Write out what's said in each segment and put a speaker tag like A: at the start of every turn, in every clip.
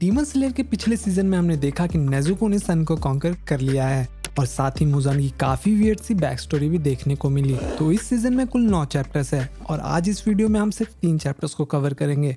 A: Demon slayer के पिछले season में हमने देखा कि नेजुको ने सन को कॉन्कर कर लिया है और साथ ही मुजान की काफी वियर्ड सी बैक स्टोरी भी देखने को मिली। तो इस सीजन में कुल 9 चैप्टर्स है और आज इस वीडियो में हम सिर्फ 3 चैप्टर्स को कवर करेंगे।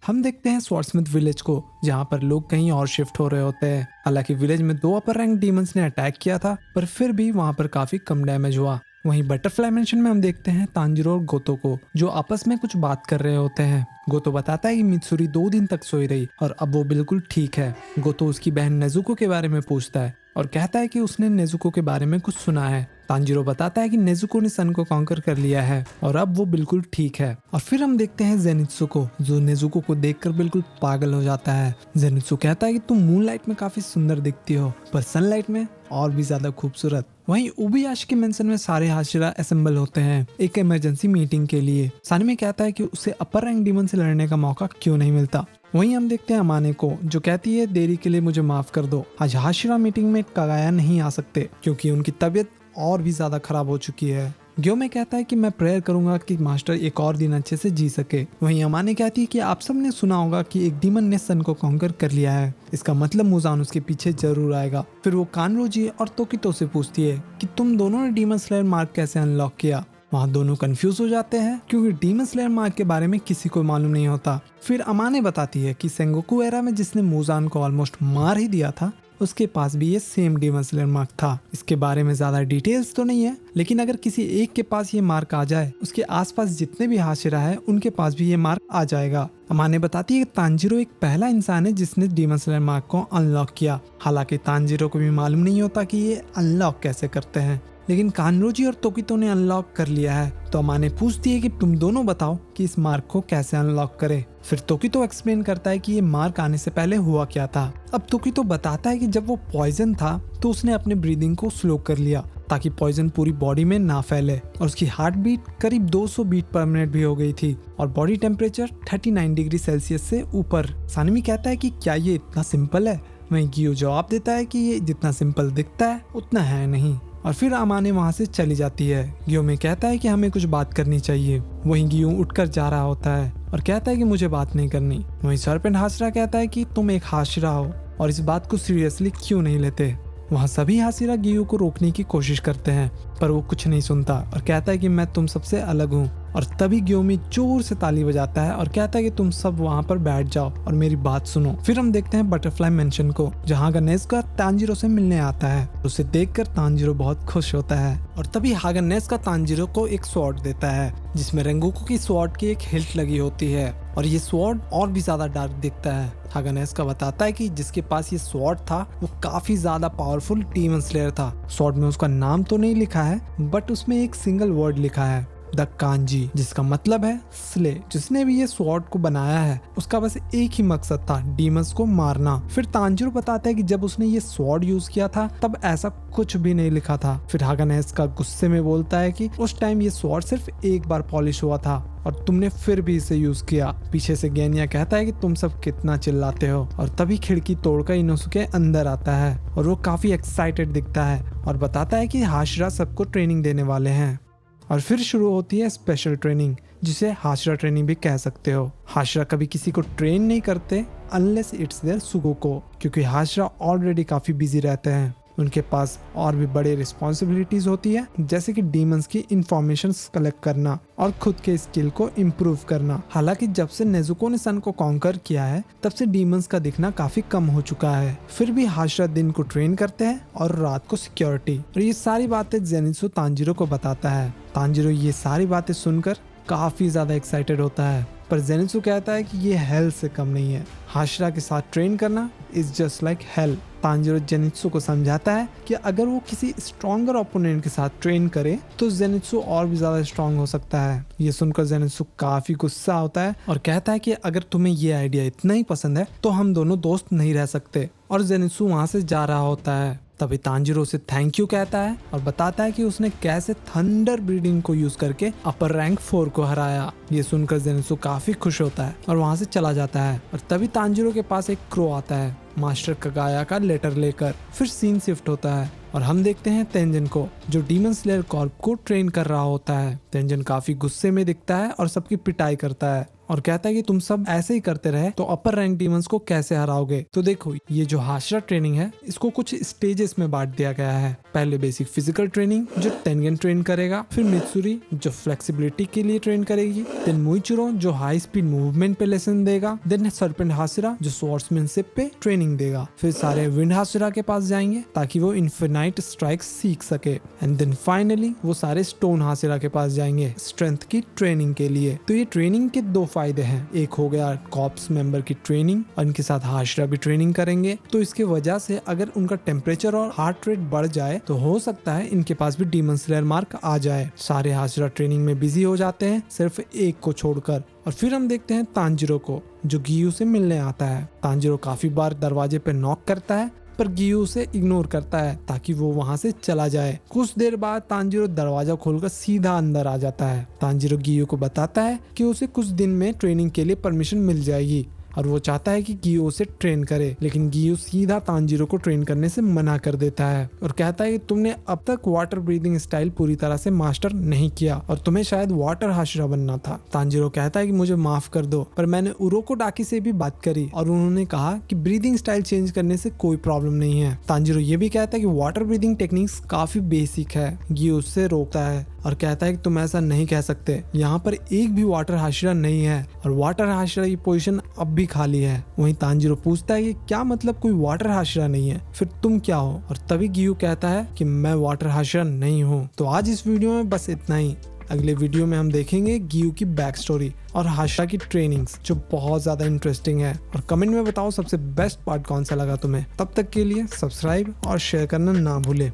A: हम देखते हैं स्वॉर्डस्मिथ विलेज को, जहां पर लोग कहीं और शिफ्ट हो रहे होते हैं। हालांकि विलेज में 2 अपर रैंक डीमंस ने अटैक किया था, पर फिर भी वहां पर काफी कम डैमेज हुआ। वहीं बटरफ्लाई मेंशन में हम देखते हैं तांजिरो और गोतो को, जो आपस में कुछ बात कर रहे होते हैं। गोतो बताता है कि मित्सुरी 2 दिन तक सोई रही और अब वो बिल्कुल ठीक है। गोतो उसकी बहन नेजुको के बारे में पूछता है और कहता है कि उसने नेजुको के बारे में कुछ सुना है। तांजिरो बताता है कि नेजुको ने सन को कॉन्कर कर लिया है और अब वो बिल्कुल ठीक है। और फिर हम देखते हैं जेनित्सु को, जो नेजुको को देखकर बिल्कुल पागल हो जाता है। जेनित्सु कहता है कि तुम मूनलाइट में काफी सुंदर दिखती हो, पर सनलाइट में और भी ज्यादा खूबसूरत। वहीं उबीयाशी के मेंशन में सारे हाशिरा असेंबल होते हैं एक इमरजेंसी मीटिंग के लिए। सानिमे कहता है कि उसे अपर रैंक डीमन से लड़ने का मौका क्यों नहीं मिलता। वहीं हम देखते हैं अमाने को, जो कहती है देरी के लिए मुझे माफ कर दो, आज हाशिरा मीटिंग में कागाया नहीं आ सकते क्योंकि उनकी तबीयत और भी ज्यादा खराब हो चुकी है। ग्योमे कहता है कि मैं प्रेयर करूंगा कि मास्टर एक और दिन अच्छे से जी सके। वहीं अमाने कहती है कि आप सब ने सुना होगा कि एक डीमन ने सन को कॉन्कर कर लिया है, इसका मतलब मुजान उसके पीछे जरूर आएगा। फिर वो कानरोजी और तोकितो से पूछती है कि तुम दोनों ने डीमन स्लेयर मार्क कैसे अनलॉक किया। वहाँ दोनों कंफ्यूज हो जाते हैं क्योंकि डीमन स्लेयर मार्क के बारे में किसी को मालूम नहीं होता। फिर अमाने बताती है कि सेंगोकू एरा में जिसने मुजान को ऑलमोस्ट मार ही दिया था, उसके पास भी ये सेम डीमन स्लेयर मार्क था। इसके बारे में ज्यादा डिटेल्स तो नहीं है, लेकिन अगर किसी एक के पास ये मार्क आ जाए, उसके आसपास जितने भी हाशिरा है उनके पास भी ये मार्क आ जाएगा। अमाने बताती है कि तांजिरो एक पहला इंसान है जिसने डीमन स्लेयर मार्क को अनलॉक किया। हालांकि तांजिरो को भी मालूम नहीं होता कि ये अनलॉक कैसे करते हैं, लेकिन कानरोजी और तोकितो ने अनलॉक कर लिया है। तो अमाने पूछती है कि तुम दोनों बताओ कि इस मार्क को कैसे अनलॉक करे। फिर तोकितो एक्सप्लेन करता है कि ये मार्क आने से पहले हुआ क्या था। अब तोकितो बताता है कि जब वो पॉइजन था तो उसने अपने ब्रीदिंग को स्लो कर लिया ताकि पॉइजन पूरी बॉडी में ना फैले, और उसकी हार्ट बीट करीब 200 बीट पर मिनट भी हो गई थी और बॉडी टेम्परेचर 39 डिग्री सेल्सियस से ऊपर। सानिमी कहता है कि क्या ये इतना सिंपल है। वहीं गियो जवाब देता है कि ये जितना सिंपल दिखता है उतना है नहीं। और फिर अमाने वहाँ से चली जाती है। ग्योमे कहता है कि हमें कुछ बात करनी चाहिए। वहीं गियो उठकर जा रहा होता है और कहता है कि मुझे बात नहीं करनी। वहीं सर्पेंट हाशिरा कहता है कि तुम एक हाशिरा हो और इस बात को सीरियसली क्यों नहीं लेते। वहाँ सभी हाशिरा गियो को रोकने की कोशिश करते हैं, पर वो कुछ नहीं सुनता और कहता है कि मैं तुम सबसे अलग हूँ। और तभी ग्योमी जोर से ताली बजाता है और कहता है कि तुम सब वहाँ पर बैठ जाओ और मेरी बात सुनो। फिर हम देखते हैं बटरफ्लाई मेंशन को, जहाँ नेजुको तांजिरो से मिलने आता है। उसे देखकर तांजिरो बहुत खुश होता है और तभी नेजुको तांजिरो को एक स्वॉर्ड देता है जिसमें रेंगोकू की स्वॉर्ड की एक हिल्ट लगी होती है और ये स्वॉर्ड और भी ज्यादा डार्क दिखता है। नेजुको बताता है कि जिसके पास ये स्वॉर्ड था वो काफी ज्यादा पावरफुल डीमन स्लेयर था। स्वॉर्ड में उसका नाम तो नहीं लिखा है, बट उसमें एक सिंगल वर्ड लिखा है, द कांजी, जिसका मतलब है स्ले। जिसने भी ये स्वॉर्ड को बनाया है उसका बस एक ही मकसद था, डीमंस को मारना। फिर तांजिरो बताता है कि जब उसने ये स्वॉर्ड यूज किया था तब ऐसा कुछ भी नहीं लिखा था। फिर नेजुको गुस्से में बोलता है कि उस टाइम ये स्वॉर्ड सिर्फ एक बार पॉलिश हुआ था और तुमने फिर भी इसे यूज किया। पीछे से गेनिया कहता है कि तुम सब कितना चिल्लाते हो, और तभी खिड़की तोड़कर इनोसुके अंदर आता है और वो काफी एक्साइटेड दिखता है और बताता है कि हाशिरा सबको ट्रेनिंग देने वाले हैं। और फिर शुरू होती है स्पेशल ट्रेनिंग, जिसे हाशिरा ट्रेनिंग भी कह सकते हो। हाशिरा कभी किसी को ट्रेन नहीं करते अनलेस इट्स देयर सुगोको, क्योंकि हाशिरा ऑलरेडी काफी बिजी रहते हैं। उनके पास और भी बड़े रिस्पॉन्सिबिलिटीज होती है, जैसे कि डीमंस की इंफॉर्मेशन कलेक्ट करना और खुद के स्किल को इम्प्रूव करना। हालांकि जब से नेजुको ने सन को कॉन्कर किया है तब से डीमंस का दिखना काफी कम हो चुका है। फिर भी हाशिरा दिन को ट्रेन करते हैं और रात को सिक्योरिटी। और ये सारी बातें जेनित्सु तांजिरो को बताता है। तांजिरो ये सारी बातें सुनकर काफी ज्यादा एक्साइटेड होता है, पर जेनित्सु कहता है कि ये हेल से कम नहीं है। हाशिरा के साथ ट्रेन करना is just like hell. Tanjiro Zenitsu को समझाता है कि अगर वो किसी स्ट्रॉन्गर ओपोनेंट के साथ ट्रेन करे तो जेनित्सु और भी ज्यादा स्ट्रॉन्ग हो सकता है। ये सुनकर जेनित्सु काफी गुस्सा होता है और कहता है कि अगर तुम्हें ये आइडिया इतना ही पसंद है तो हम दोनों दोस्त नहीं रह सकते। और जेनित्सु वहाँ से जा रहा होता है। तभी तांजिरो से थैंक यू कहता है और बताता है कि उसने कैसे थंडर ब्रीडिंग को यूज करके अपर रैंक 4 को हराया। ये सुनकर जेनित्सु काफी खुश होता है और वहाँ से चला जाता है। और तभी तांजिरो के पास एक क्रो आता है मास्टर कागाया का लेटर लेकर। फिर सीन शिफ्ट होता है और हम देखते हैं तेंजन को जो डीमन स्लेयर कॉर्प को ट्रेन कर रहा होता है। तेंजन काफी गुस्से में दिखता है और सबकी पिटाई करता है और कहता है कि तुम सब ऐसे ही करते रहे तो अपर रैंक डीमंस को कैसे हराओगे। तो देखो, ये जो हाशिरा ट्रेनिंग है इसको कुछ स्टेजेस में बांट दिया गया है। पहले बेसिक फिजिकल ट्रेनिंग जो तेंगन ट्रेन करेगा, फिर मित्सुरी जो फ्लेक्सिबिलिटी के लिए ट्रेन करेगी, देन मुइचिरो जो हाई स्पीड मूवमेंट पे लेसन देगा, देन सर्पेंट हाशिरा जो स्वॉर्ड्समैनशिप पे ट्रेनिंग देगा। फिर सारे विंड हाशिरा के पास जाएंगे ताकि वो इन्फिनाइट स्ट्राइक सीख सके एंड देन फाइनली वो सारे स्टोन हाशिरा के पास जाएंगे स्ट्रेंथ की ट्रेनिंग के लिए। तो ये ट्रेनिंग के दो फायदे हैं, एक हो गया कॉर्प्स मेंबर की ट्रेनिंग और इनके साथ हाशिरा भी ट्रेनिंग करेंगे, तो इसके वजह से अगर उनका टेम्परेचर और हार्ट रेट बढ़ जाए तो हो सकता है इनके पास भी डीमन स्लेयर मार्क आ जाए। सारे हाशिरा ट्रेनिंग में बिजी हो जाते हैं सिर्फ एक को छोड़कर। और फिर हम देखते हैं तांजिरो को जो गियू से मिलने आता है। तांजिरो काफी बार दरवाजे पे नॉक करता है पर गियू उसे इग्नोर करता है ताकि वो वहां से चला जाए। कुछ देर बाद तांजिरो दरवाजा खोलकर सीधा अंदर आ जाता है। तांजिरो गियू को बताता है कि उसे कुछ दिन में ट्रेनिंग के लिए परमिशन मिल जाएगी और वो चाहता है कि गियू उसे ट्रेन करे, लेकिन गियू सीधा तांजिरो को ट्रेन करने से मना कर देता है और कहता है कि तुमने अब तक वाटर ब्रीदिंग स्टाइल पूरी तरह से मास्टर नहीं किया और तुम्हें शायद वाटर हाशिरा बनना था। तांजिरो कहता है कि मुझे माफ कर दो, पर मैंने उरोको डाकी से भी बात करी और उन्होंने कहा कि ब्रीदिंग स्टाइल चेंज करने से कोई प्रॉब्लम नहीं है। तांजिरो ये भी कहता है कि वाटर ब्रीदिंग टेक्निक्स काफी बेसिक है। गियू उससे रोकता है और कहता है कि तुम ऐसा नहीं कह सकते, यहाँ पर एक भी वाटर हाशिरा नहीं है और वाटर हाशिरा की पोजीशन अब भी खाली है। वहीं तांजिरो पूछता है कि क्या मतलब कोई वाटर हाशिरा नहीं है, फिर तुम क्या हो? और तभी गियू कहता है कि मैं वाटर हाशिरा नहीं हूँ। तो आज इस वीडियो में बस इतना ही। अगले वीडियो में हम देखेंगे गियू की बैक स्टोरी और हाशिरा की ट्रेनिंग्स जो बहुत ज्यादा इंटरेस्टिंग है। और कमेंट में बताओ सबसे बेस्ट पार्ट कौन सा लगा तुम्हें। तब तक के लिए सब्सक्राइब और शेयर करना ना भूले।